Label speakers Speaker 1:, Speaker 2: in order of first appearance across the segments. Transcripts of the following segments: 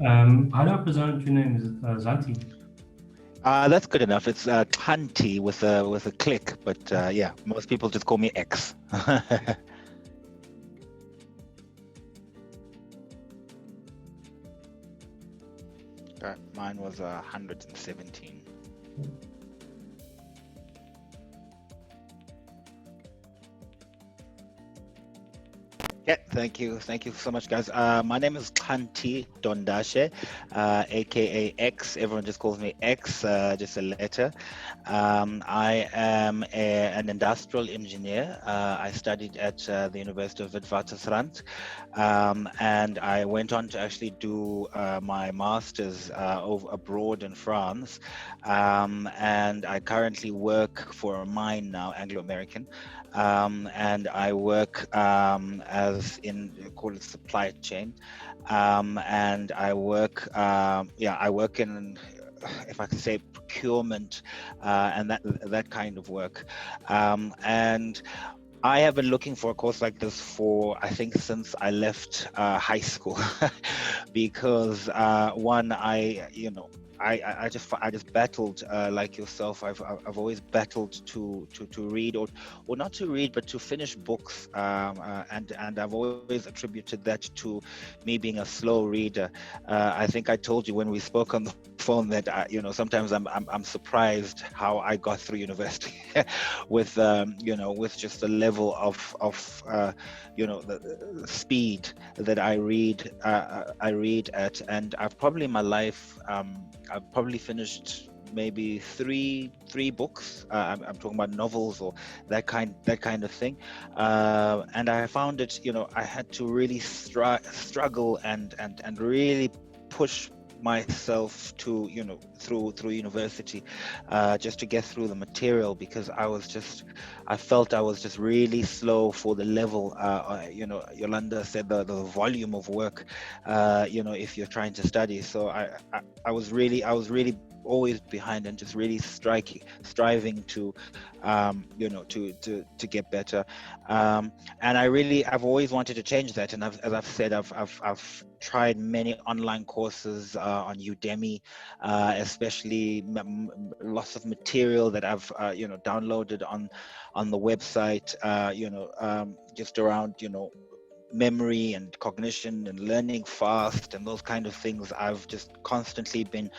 Speaker 1: How do I pronounce your name? Is it Xhanti?
Speaker 2: That's good enough. It's Xhanti with a click, but yeah, most people just call me X. Mine was 117. Yeah, thank you so much, guys. My name is Xhanti Dondashe, aka X. Everyone just calls me X, just a letter. I am an industrial engineer. I studied at the University of Witwatersrand, and I went on to actually do my master's over abroad in France. And I currently work for a mine now, Anglo American. And I work as in call it supply chain, and I work I work in, if I can say, procurement, and that kind of work, and I have been looking for a course like this for, I think, since I left high school, because one, I just battled like yourself. I've always battled to read, or not to read, but to finish books, and I've always attributed that to me being a slow reader. I think I told you when we spoke on the phone that sometimes I'm surprised how I got through university with with just the level of the speed that I read at. And I've probably in my life I've probably finished maybe three books. I'm talking about novels or that kind of thing. And I found it, I had to really struggle and really push myself to through university, just to get through the material, because I felt I was just really slow for the level. Yolanda said the volume of work, if you're trying to study. So I was really always behind, and just really striving to to get better. And I've always wanted to change that. And as I've said, I've tried many online courses on Udemy, especially lots of material that I've downloaded on the website, just around memory and cognition and learning fast and those kind of things. I've just constantly been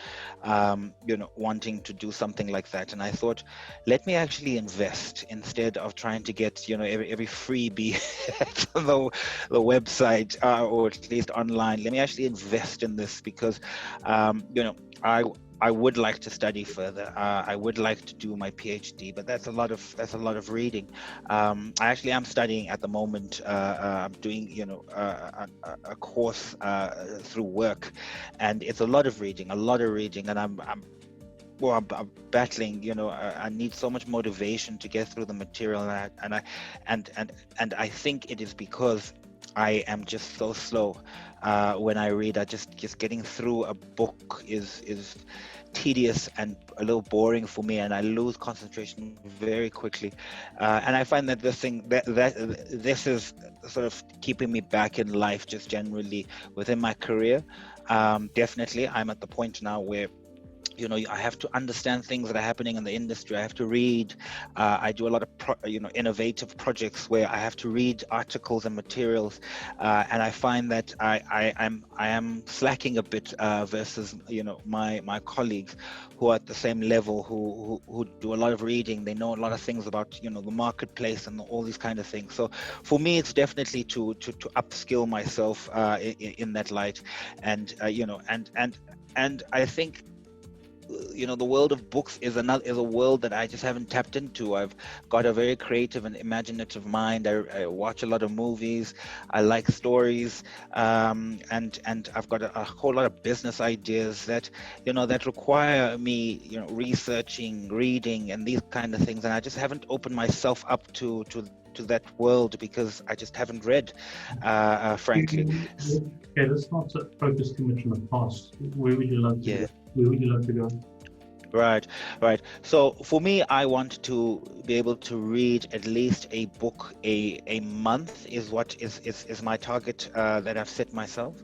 Speaker 2: wanting to do something like that. And I thought, let me actually invest instead of trying to get every freebie on the website, or at least online. Let me actually invest in this, because I would like to study further. I would like to do my PhD, but that's a lot of reading. I actually am studying at the moment. I'm doing a course through work, and it's a lot of reading, and I'm battling. I need so much motivation to get through the material, and I think it is because I am just so slow when I read. I just getting through a book is tedious and a little boring for me, and I lose concentration very quickly. And I find that this is sort of keeping me back in life, just generally within my career. Definitely, I'm at the point now where I have to understand things that are happening in the industry. I have to read. I do a lot of innovative projects where I have to read articles and materials, and I find that I am slacking a bit versus my colleagues who are at the same level, who do a lot of reading. They know a lot of things about the marketplace and all these kind of things. So for me, it's definitely to upskill myself in that light, and and I think the world of books is a world that I just haven't tapped into. I've got a very creative and imaginative mind. I watch a lot of movies. I like stories, and I've got a whole lot of business ideas that that require me researching, reading, and these kind of things. And I just haven't opened myself up to that world because I just haven't read, frankly.
Speaker 1: Okay, let's not focus too much on the past. Where would you love to go? Where would you love to go?
Speaker 2: Right, right. So for me, I want to be able to read at least a book a month is what is my target that I've set myself.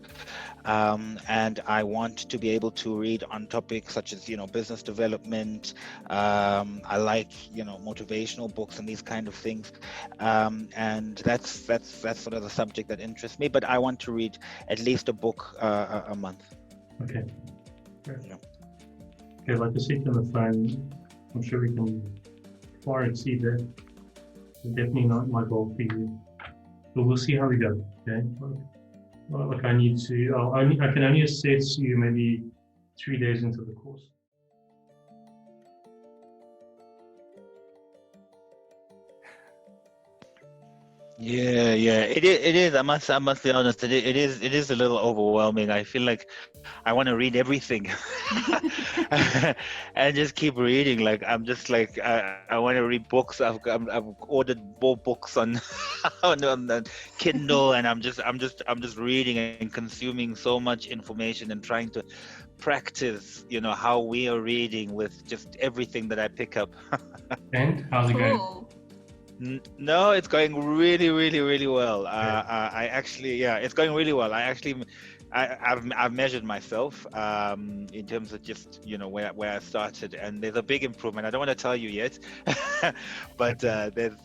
Speaker 2: And I want to be able to read on topics such as, business development. I like, motivational books and these kind of things. And that's sort of the subject that interests me. But I want to read at least a book a month.
Speaker 1: Okay. Great.
Speaker 2: Yeah.
Speaker 1: Okay, like I said on the phone, I'm sure we can far exceed that. It's definitely not my goal for you. But we'll see how we go. Okay. Well, like I need to. I can only assess you maybe 3 days into the course.
Speaker 2: Yeah, it is. I must be honest. It is a little overwhelming. I feel like I want to read everything, and just keep reading. Like I'm just like I want to read books. I've ordered more books on on the Kindle, and I'm just reading and consuming so much information and trying to practice. How we are reading with just everything that I pick up.
Speaker 1: And how's it going?
Speaker 3: Cool.
Speaker 2: No, it's going really, really, really well.
Speaker 1: Yeah.
Speaker 2: I actually, it's going really well. I've measured myself in terms of just where I started, and there's a big improvement. I don't want to tell you yet, but there's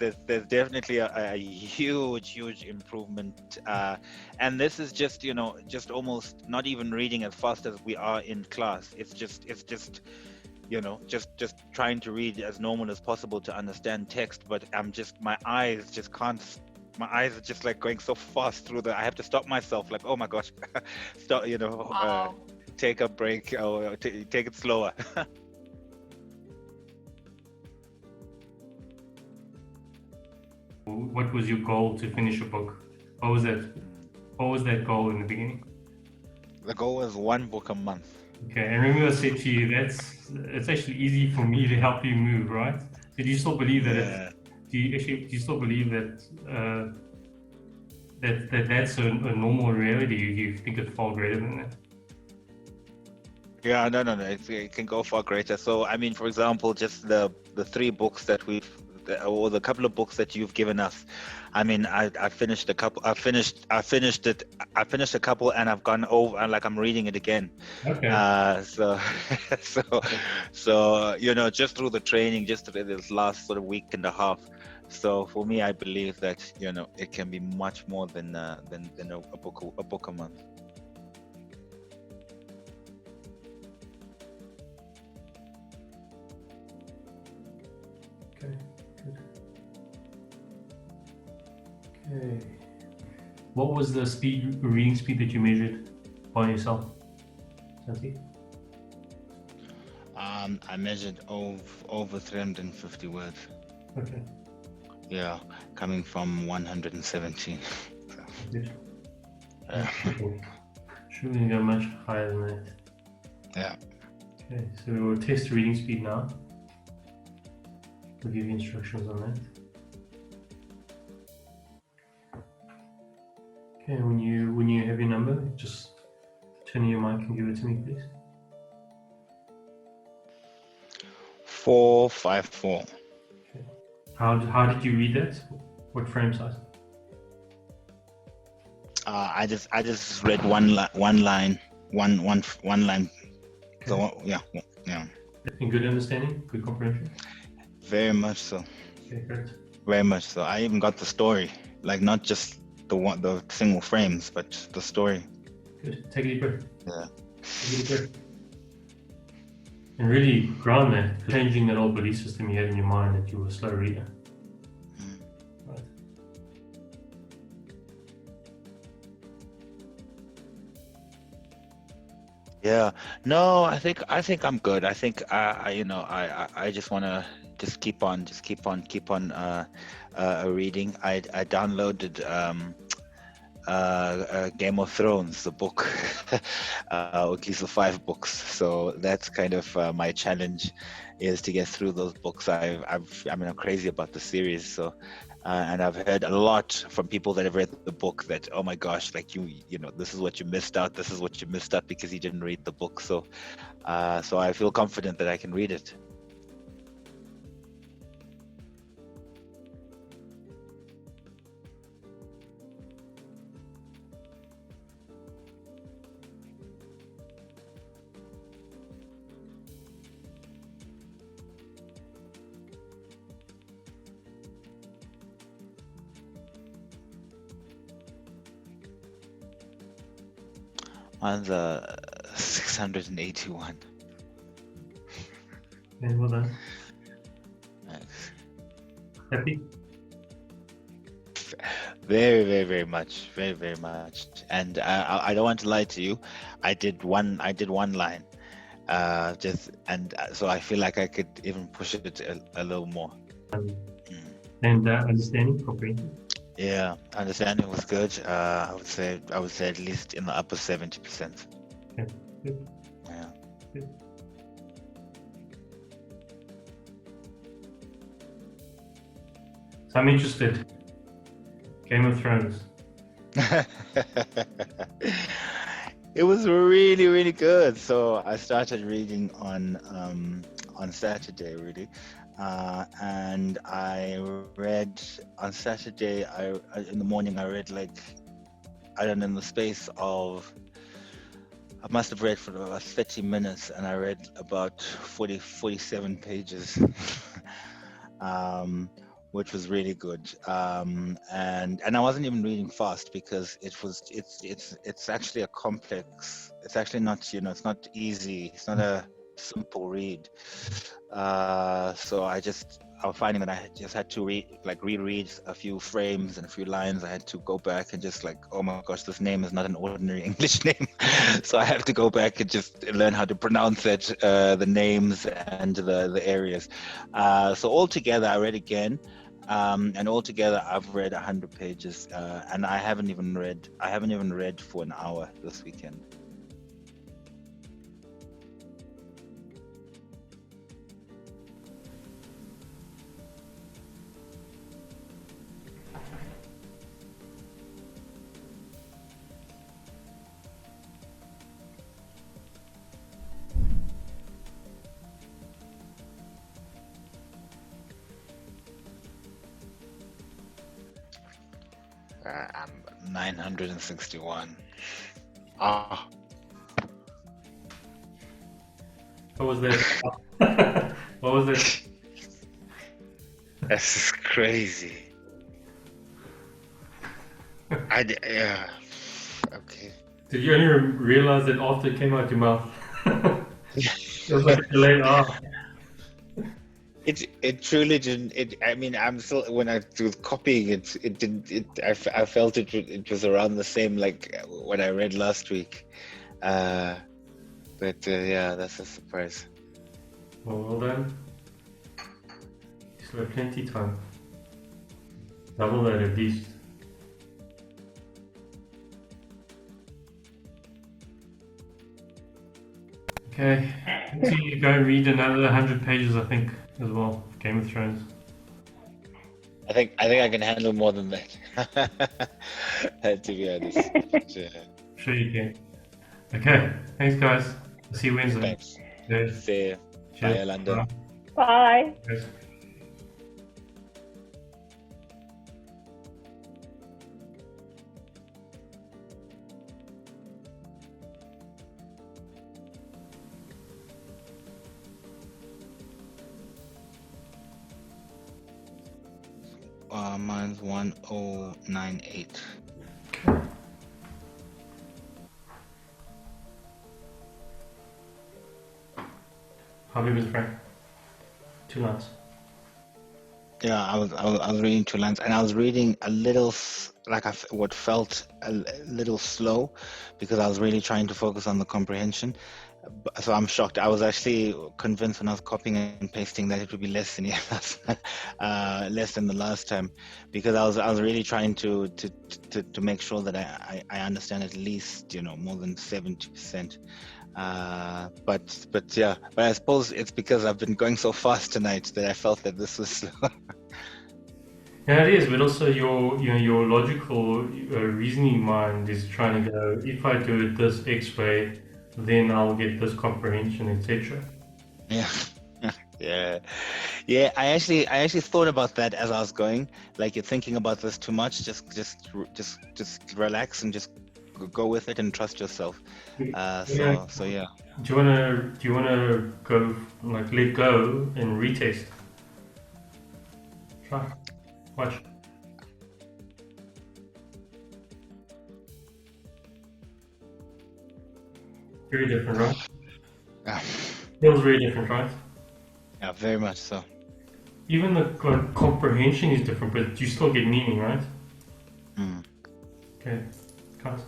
Speaker 2: definitely a huge improvement. And this is just just almost not even reading as fast as we are in class. It's just just trying to read as normal as possible to understand text, but my eyes are just like going so fast through I have to stop myself, like, oh my gosh, stop,
Speaker 3: Wow.
Speaker 2: take a break or take it slower.
Speaker 1: What was your goal to finish a book? What was that goal in the beginning?
Speaker 2: The goal was one book a month.
Speaker 1: Okay, and remember I said to you it's actually easy for me to help you move, right? So do you still believe that do you still believe that that's a normal reality? Do you think it's far greater than that?
Speaker 2: Yeah, no, it can go far greater. So I mean, for example, just the 3 books that or the couple of books that you've given us. I mean, I finished a couple. I finished a couple, and I've gone over, and like I'm reading it again.
Speaker 1: Okay.
Speaker 2: So just through the training, just through this last sort of week and a half. So for me, I believe that it can be much more than a book a month.
Speaker 1: Okay. Good. Okay. What was the reading speed that you measured by yourself, Xhanti?
Speaker 2: I measured over 350 words.
Speaker 1: Okay.
Speaker 2: Yeah, coming from 117.
Speaker 1: Good.
Speaker 2: Yeah.
Speaker 1: Should we go much higher than that?
Speaker 2: Yeah.
Speaker 1: Okay, so we'll test reading speed now. We'll give you instructions on that. Okay, when you have your number, just turn your mic and give it to me, please.
Speaker 2: 454.
Speaker 1: Okay. How did you read that? What frame size?
Speaker 2: I just read one line. So yeah.
Speaker 1: In good understanding, good comprehension.
Speaker 2: Very much so.
Speaker 1: Okay, great.
Speaker 2: Very much so. I even got the story, like not just the single frames, but the story.
Speaker 1: Good. Take a deep breath.
Speaker 2: Yeah.
Speaker 1: Take a deep breath. And really ground that, changing that old belief system you had in your mind that you were a slow reader. Right.
Speaker 2: Yeah. No, I think I'm good. I think I just want to just keep on reading. I downloaded Game of Thrones, the book, or at least the 5 books. So that's kind of my challenge, is to get through those books. I'm crazy about the series, so And I've heard a lot from people that have read the book that, oh my gosh, like you know, this is what you missed out. This is what you missed out because you didn't read the book. So I feel confident that I can read it. On the 681.
Speaker 1: Okay, well done.
Speaker 2: Nice.
Speaker 1: Happy?
Speaker 2: Very, very, very much, very, very much. And I don't want to lie to you. I did one line, so I feel like I could even push it a little more.
Speaker 1: And understanding, comprehension?
Speaker 2: Yeah, understanding was good. I would say at least in the upper 70%.
Speaker 1: Okay, good.
Speaker 2: Yeah.
Speaker 1: Good. So I'm interested. Game of Thrones.
Speaker 2: It was really, really good. So I started reading on Saturday, really, and I read on Saturday. In the morning I read like, I don't know, in the space of, I must have read for about 30 minutes, and I read about 47 pages. Which was really good, and I wasn't even reading fast because it's actually a complex. It's actually not, it's not easy. It's not a simple read. So I was finding that I just had to reread a few frames and a few lines. I had to go back and just like, oh my gosh, this name is not an ordinary English name. So I have to go back and just learn how to pronounce it, the names and the areas. So altogether, I read again. And altogether, I've read 100 pages, and I haven't even read for an hour this weekend. I'm 961. Ah.
Speaker 1: What was that? What was that?
Speaker 2: That's crazy. Yeah. Okay.
Speaker 1: Did you only realize it after it came out your mouth? It was like a delayed
Speaker 2: It truly didn't. I mean, I'm still, when I was copying it, it didn't. I felt it was around the same like when I read last week. But yeah, that's a surprise.
Speaker 1: Well done. You still have plenty of time. Double that at least. Okay, so you go and read another 100 pages, I think, as well. Game of Thrones.
Speaker 2: I think I can handle more than that. To be honest.
Speaker 1: Sure you can. Okay, thanks guys. I'll see you Wednesday.
Speaker 2: Thanks.
Speaker 1: Yeah.
Speaker 2: See you.
Speaker 1: Cheers.
Speaker 2: Bye, London.
Speaker 3: Bye.
Speaker 1: Yes.
Speaker 2: Mine's 1098.
Speaker 1: How big was Frank? 2 lines.
Speaker 2: Yeah, I was reading 2 lines, and I was reading a little what felt a little slow because I was really trying to focus on the comprehension. So I'm shocked. I was actually convinced when I was copying and pasting that it would be less than less than the last time, because I was really trying to make sure that I understand at least more than 70%. But I suppose it's because I've been going so fast tonight that I felt that this was slow.
Speaker 1: Yeah, it is, but also your logical reasoning mind is trying to go. If I do it this X way, then I'll get this comprehension, etc.
Speaker 2: Yeah. Yeah. Yeah, I actually thought about that as I was going. Like, you're thinking about this too much. Just relax and just go with it and trust yourself.
Speaker 1: Yeah.
Speaker 2: So yeah.
Speaker 1: Do you wanna go like let go and retest? Try. Watch. Very different, right?
Speaker 2: Yeah,
Speaker 1: Feels very different, right?
Speaker 2: yeah, very much so.
Speaker 1: Even the comprehension is different, but you still get meaning, right?
Speaker 2: Mm.
Speaker 1: Okay. Cut.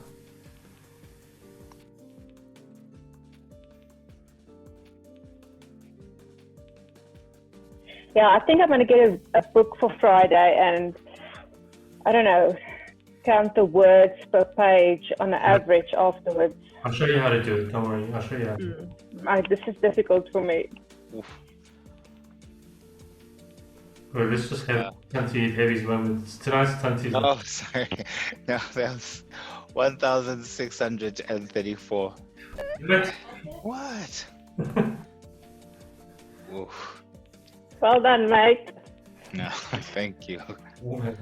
Speaker 3: Yeah, I think I'm going to get a book for Friday and, I don't know, count the words per page on the average afterwards.
Speaker 1: I'll show you how to do it. Don't worry. I'll show you how to do it.
Speaker 3: This is difficult for me.
Speaker 2: Oof.
Speaker 1: Well, let's just have Xhanti have his moments. Tonight's Xhanti's.
Speaker 2: Oh, sorry. No, that's 1,634.
Speaker 1: But
Speaker 2: What? Oof.
Speaker 3: Well done, mate.
Speaker 2: No, thank you.
Speaker 1: okay.